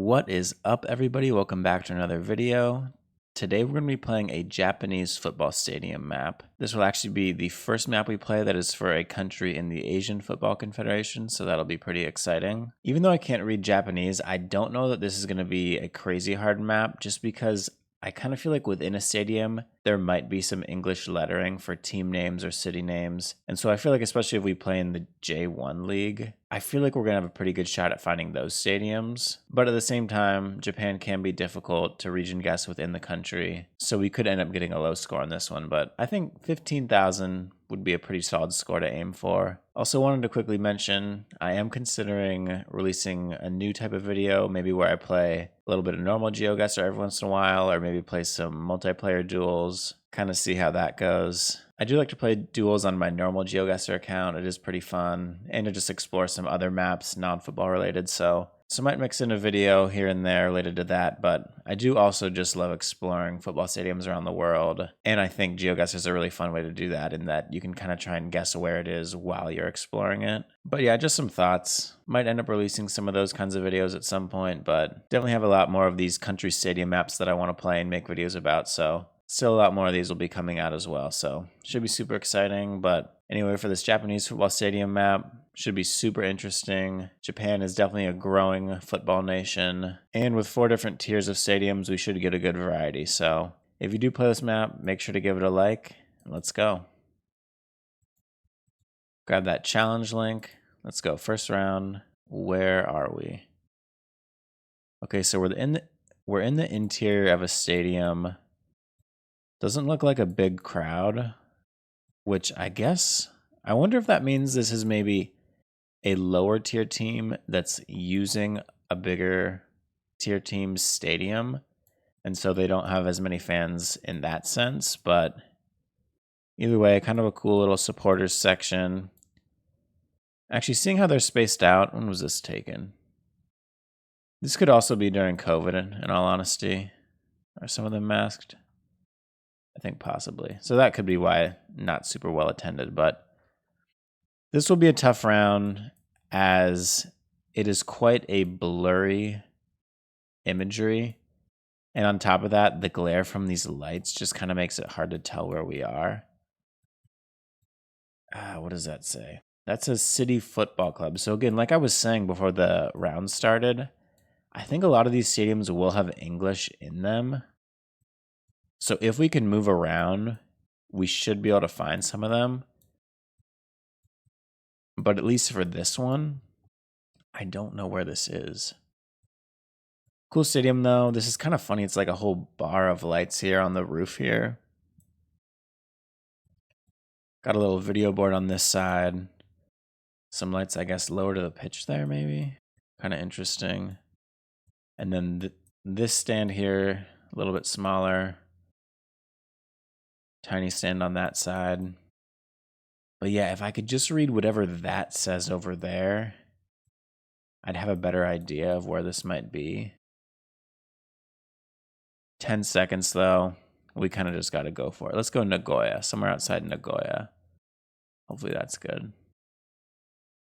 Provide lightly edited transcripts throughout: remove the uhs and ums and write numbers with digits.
What is up, everybody? Welcome back to another video. Today we're going to be playing a Japanese football stadium map. This will actually be the first map we play that is for a country in the Asian Football Confederation, so that'll be pretty exciting. Even though I can't read Japanese, I don't know that this is going to be a crazy hard map just because I kind of feel like within a stadium, there might be some English lettering for team names or city names. And so I feel like, especially if we play in the J1 league, I feel like we're going to have a pretty good shot at finding those stadiums. But at the same time, Japan can be difficult to region guess within the country. So we could end up getting a low score on this one. But I think 15,000 would be a pretty solid score to aim for. Also wanted to quickly mention, I am considering releasing a new type of video, maybe where I play a little bit of normal GeoGuessr every once in a while, or maybe play some multiplayer duels, kind of see how that goes. I do like to play duels on my normal GeoGuessr account. It is pretty fun, and to just explore some other maps, non-football related, so I might mix in a video here and there related to that, but I do also just love exploring football stadiums around the world, and I think GeoGuessr is a really fun way to do that in that you can kind of try and guess where it is while you're exploring it. But yeah, just some thoughts. Might end up releasing some of those kinds of videos at some point, but definitely have a lot more of these country stadium maps that I want to play and make videos about, so still a lot more of these will be coming out as well, so should be super exciting. But anyway, for this Japanese football stadium map, should be super interesting. Japan is definitely a growing football nation, and with 4 different tiers of stadiums, we should get a good variety. So if you do play this map, make sure to give it a like, and let's go. Grab that challenge link. Let's go. First round. Where are we? Okay, so we're in the interior of a stadium. Doesn't look like a big crowd, which I wonder if that means this is maybe a lower tier team that's using a bigger tier team's stadium, and so they don't have as many fans in that sense. But either way, kind of a cool little supporters section. Actually, seeing how they're spaced out, when was this taken? This could also be during COVID, in all honesty. Are some of them masked? I think possibly. So that could be why not super well attended, but this will be a tough round as it is quite a blurry imagery. And on top of that, the glare from these lights just kind of makes it hard to tell where we are. What does that say? That says City Football Club. So again, like I was saying before the round started, I think a lot of these stadiums will have English in them. So if we can move around, we should be able to find some of them. But at least for this one, I don't know where this is. Cool stadium though. This is kind of funny. It's like a whole bar of lights here on the roof here. Got a little video board on this side. Some lights, I guess, lower to the pitch there maybe. Kind of interesting. And then this stand here, a little bit smaller. Tiny stand on that side. But yeah, if I could just read whatever that says over there, I'd have a better idea of where this might be. 10 seconds though. We kind of just got to go for it. Let's go Nagoya, somewhere outside Nagoya. Hopefully that's good.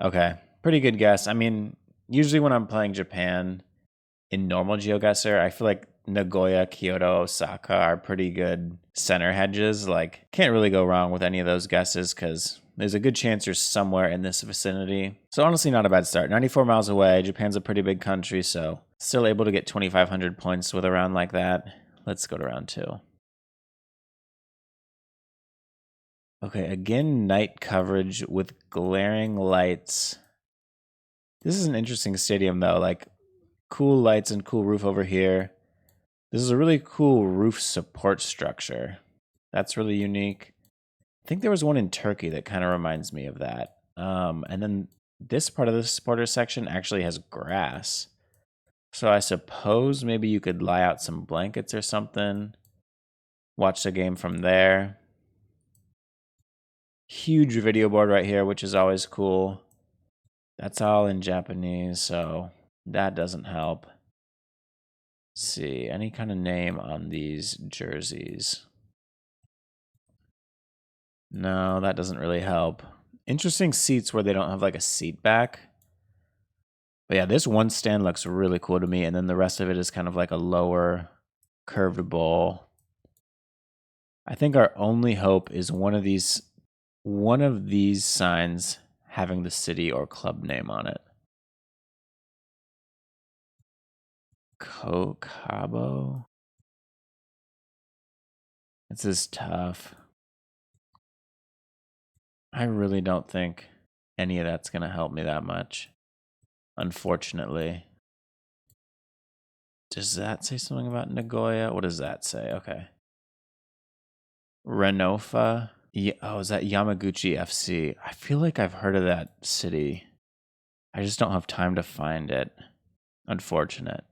Okay, pretty good guess. I mean, usually when I'm playing Japan in normal GeoGuessr, I feel like Nagoya, Kyoto, Osaka are pretty good center hedges. Like, can't really go wrong with any of those guesses because there's a good chance you're somewhere in this vicinity. So honestly, not a bad start. 94 miles away. Japan's a pretty big country, so still able to get 2,500 points with a round like that. Let's go to round 2. Okay, again, night coverage with glaring lights. This is an interesting stadium, though. Like, cool lights and cool roof over here. This is a really cool roof support structure. That's really unique. I think there was one in Turkey that kind of reminds me of that. And then this part of the supporter section actually has grass. So I suppose maybe you could lie out some blankets or something. Watch the game from there. Huge video board right here, which is always cool. That's all in Japanese, so that doesn't help. Let's see, any kind of name on these jerseys? No, that doesn't really help. Interesting seats where they don't have like a seat back. But yeah, this one stand looks really cool to me, and then the rest of it is kind of like a lower curved bowl. I think our only hope is one of these signs having the city or club name on it. Cabo. This is tough. I really don't think any of that's going to help me that much, unfortunately. Does that say something about Nagoya? What does that say? Okay. Renofa. Yeah, oh, is that Yamaguchi FC? I feel like I've heard of that city. I just don't have time to find it. Unfortunate.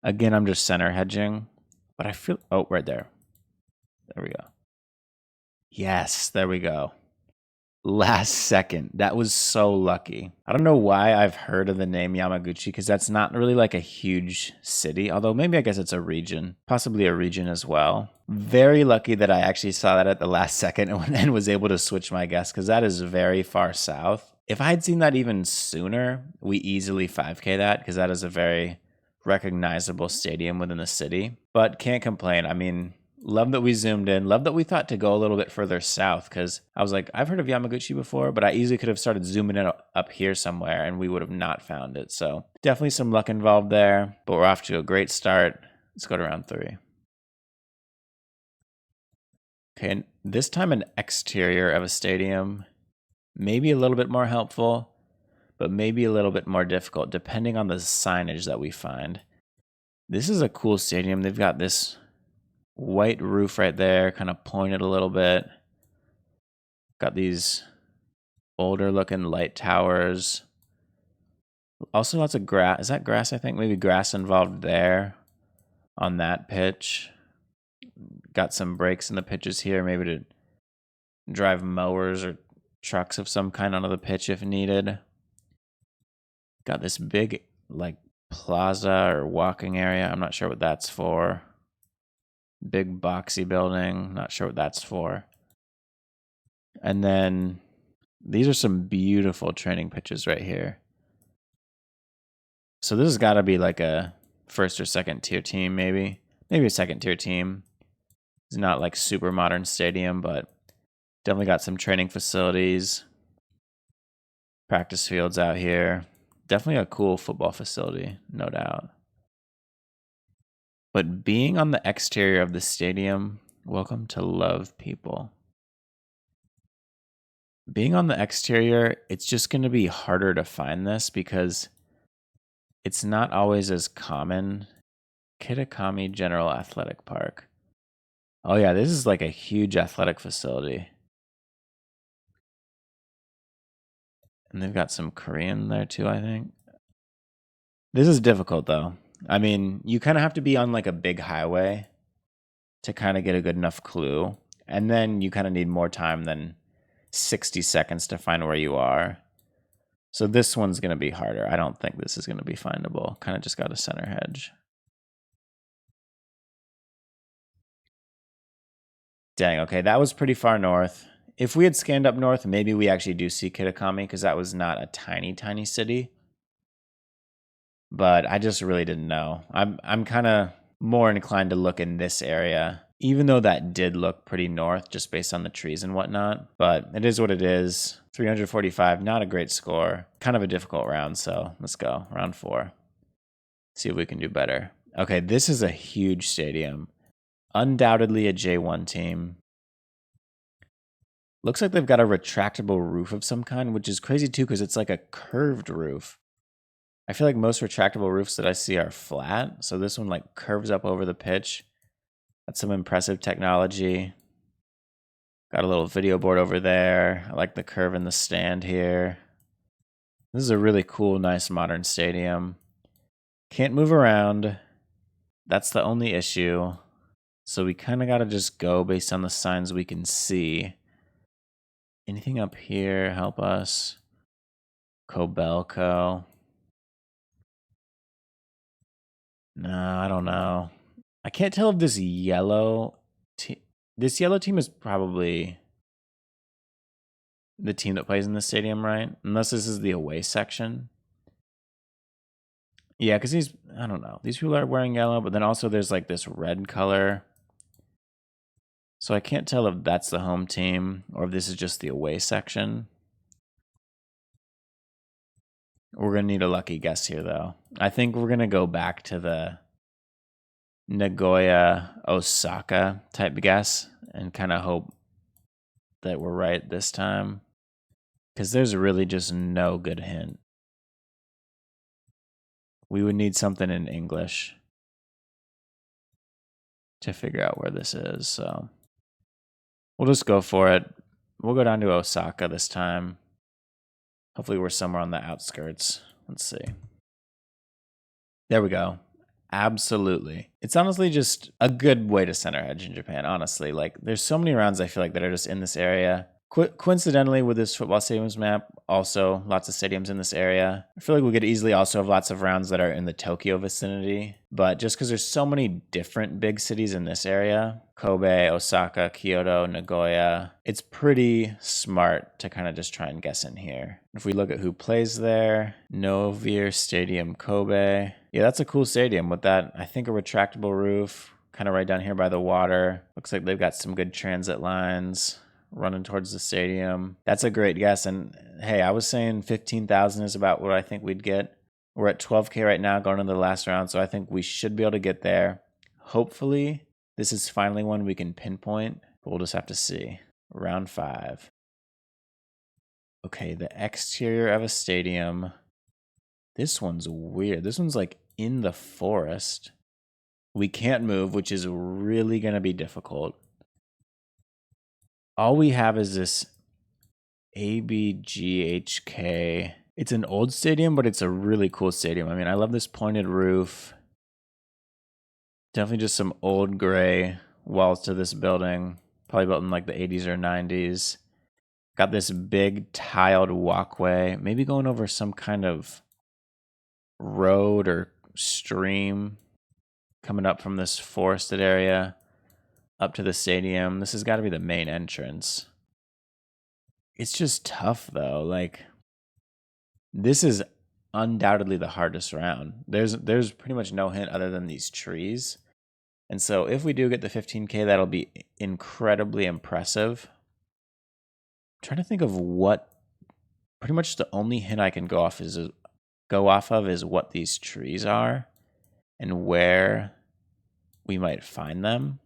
Again, I'm just center hedging, but I feel... Oh, right there. There we go. Yes, there we go. Last second. That was so lucky. I don't know why I've heard of the name Yamaguchi, because that's not really like a huge city, although maybe I guess it's a region, possibly a region as well. Very lucky that I actually saw that at the last second and was able to switch my guess, because that is very far south. If I had seen that even sooner, we easily 5K that, because that is a very recognizable stadium within the city. But can't complain. I mean, love that we zoomed in. Love that we thought to go a little bit further south, because I was like, I've heard of Yamaguchi before, but I easily could have started zooming in up here somewhere and we would have not found it. So definitely some luck involved there, but we're off to a great start. Let's go to round 3. Okay, and this time an exterior of a stadium, maybe a little bit more helpful, but maybe a little bit more difficult depending on the signage that we find. This is a cool stadium. They've got this white roof right there, kind of pointed a little bit. Got these older looking light towers. Also lots of grass. Is that grass, I think? Maybe grass involved there on that pitch. Got some breaks in the pitches here, maybe to drive mowers or trucks of some kind onto the pitch if needed. Got this big like plaza or walking area. I'm not sure what that's for. Big boxy building. Not sure what that's for. And then these are some beautiful training pitches right here. So this has got to be like a first or second tier team, maybe. Maybe a second tier team. It's not like super modern stadium, but definitely got some training facilities. Practice fields out here. Definitely a cool football facility, no doubt. But being on the exterior of the stadium, welcome to love, people. Being on the exterior, it's just going to be harder to find this because it's not always as common. Kitakami General Athletic Park. Oh yeah, this is like a huge athletic facility. And they've got some Korean there too, I think. This is difficult though. I mean, you kind of have to be on like a big highway to kind of get a good enough clue. And then you kind of need more time than 60 seconds to find where you are. So this one's going to be harder. I don't think this is going to be findable. Kind of just got a center hedge. Dang, okay, that was pretty far north. If we had scanned up north, maybe we actually do see Kitakami, because that was not a tiny, tiny city. But I just really didn't know. I'm kind of more inclined to look in this area, even though that did look pretty north just based on the trees and whatnot. But it is what it is. 345, not a great score. Kind of a difficult round, so let's go. Round 4. See if we can do better. Okay, this is a huge stadium. Undoubtedly a J1 team. Looks like they've got a retractable roof of some kind, which is crazy too because it's like a curved roof. I feel like most retractable roofs that I see are flat, so this one like curves up over the pitch. That's some impressive technology. Got a little video board over there. I like the curve in the stand here. This is a really cool, nice modern stadium. Can't move around. That's the only issue. So we kind of got to just go based on the signs we can see. Anything up here help us? Kobelco. No, I don't know. I can't tell if this yellow team is probably the team that plays in the stadium, right? Unless this is the away section. Yeah, because I don't know. These people are wearing yellow, but then also there's like this red color. So I can't tell if that's the home team or if this is just the away section. We're going to need a lucky guess here, though. I think we're going to go back to the Nagoya, Osaka type guess and kind of hope that we're right this time. Because there's really just no good hint. We would need something in English to figure out where this is. So we'll just go for it. We'll go down to Osaka this time. Hopefully we're somewhere on the outskirts. Let's see. There we go. Absolutely. It's honestly just a good way to center hedge in Japan, honestly. Like, there's so many rounds I feel like that are just in this area. Coincidentally, with this football stadiums map, also lots of stadiums in this area. I feel like we could easily also have lots of rounds that are in the Tokyo vicinity. But just because there's so many different big cities in this area, Kobe, Osaka, Kyoto, Nagoya, it's pretty smart to kind of just try and guess in here. If we look at who plays there, Novir Stadium Kobe. Yeah, that's a cool stadium with that, I think, a retractable roof, kind of right down here by the water. Looks like they've got some good transit lines running towards the stadium. That's a great guess. And hey, I was saying 15,000 is about what I think we'd get. We're at 12K right now going into the last round, so I think we should be able to get there. Hopefully, this is finally one we can pinpoint, but we'll just have to see. Round 5. Okay, the exterior of a stadium. This one's weird. This one's like in the forest. We can't move, which is really going to be difficult. All we have is this ABGHK. It's an old stadium, but it's a really cool stadium. I mean, I love this pointed roof. Definitely just some old gray walls to this building. Probably built in like the 80s or 90s. Got this big tiled walkway. Maybe going over some kind of road or stream coming up from this forested area up to the stadium. This has got to be the main entrance. It's just tough though. Like, this is undoubtedly the hardest round. There's pretty much no hint other than these trees. And so if we do get the 15K, that'll be incredibly impressive. I'm trying to think of what, pretty much the only hint I can go off of is what these trees are and where we might find them.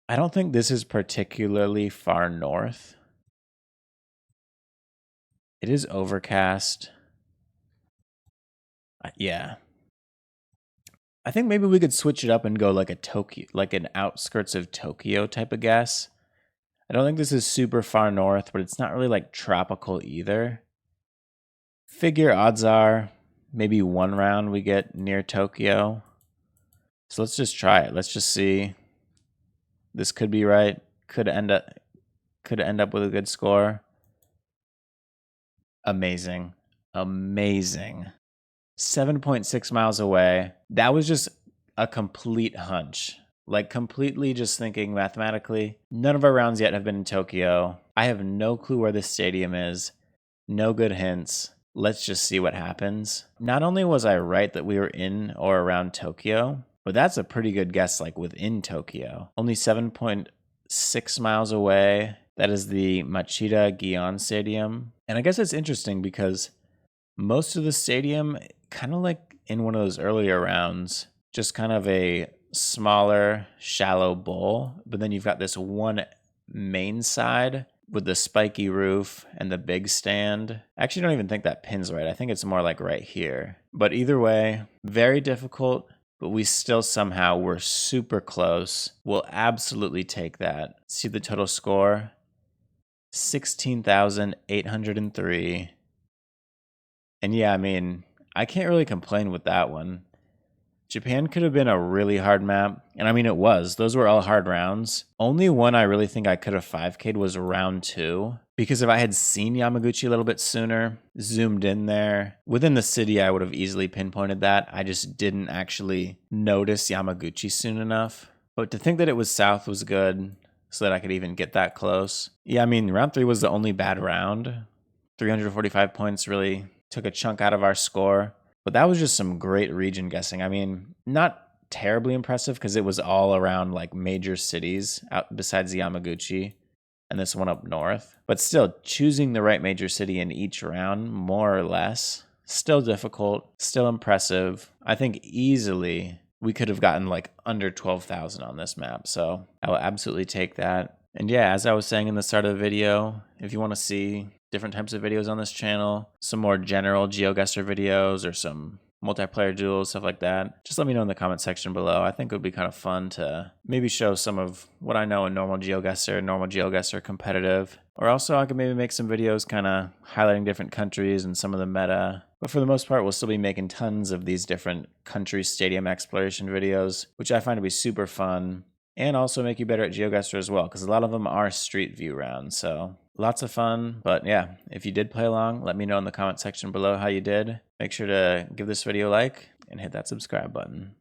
I don't think this is particularly far north. It is overcast. Yeah. I think maybe we could switch it up and go like a Tokyo, like an outskirts of Tokyo type of guess. I don't think this is super far north, but it's not really like tropical either. Figure odds are maybe one round we get near Tokyo. So let's just try it. Let's just see. This could be right. Could end up with a good score. Amazing. 7.6 miles away. That was just a complete hunch. Like, completely just thinking mathematically. None of our rounds yet have been in Tokyo. I have no clue where this stadium is. No good hints. Let's just see what happens. Not only was I right that we were in or around Tokyo, but that's a pretty good guess, like within Tokyo. Only 7.6 miles away. That is the Machida Gion Stadium. And I guess it's interesting because most of the stadium, kind of like in one of those earlier rounds, just kind of a smaller, shallow bowl. But then you've got this one main side with the spiky roof and the big stand. I actually don't even think that pin's right. I think it's more like right here. But either way, very difficult, but we still somehow were super close. We'll absolutely take that. See the total score? 16,803. And yeah, I mean, I can't really complain with that one. Japan could have been a really hard map. And I mean, it was. Those were all hard rounds. Only one I really think I could have 5K'd was round 2. Because if I had seen Yamaguchi a little bit sooner, zoomed in there, within the city, I would have easily pinpointed that. I just didn't actually notice Yamaguchi soon enough. But to think that it was south was good, so that I could even get that close. Yeah, I mean, round 3 was the only bad round. 345 points really took a chunk out of our score. But that was just some great region guessing. I mean, not terribly impressive because it was all around like major cities out besides Yamaguchi and this one up north. But still, choosing the right major city in each round, more or less, still difficult, still impressive. I think easily we could have gotten like under 12,000 on this map. So I will absolutely take that. And yeah, as I was saying in the start of the video, if you want to see different types of videos on this channel, some more general GeoGuessr videos or some multiplayer duels, stuff like that, just let me know in the comment section below. I think it would be kind of fun to maybe show some of what I know in normal GeoGuessr competitive. Or also I could maybe make some videos kind of highlighting different countries and some of the meta. But for the most part, we'll still be making tons of these different country stadium exploration videos, which I find to be super fun and also make you better at GeoGuessr as well, because a lot of them are street view rounds. So lots of fun. But yeah, if you did play along, let me know in the comment section below how you did. Make sure to give this video a like and hit that subscribe button.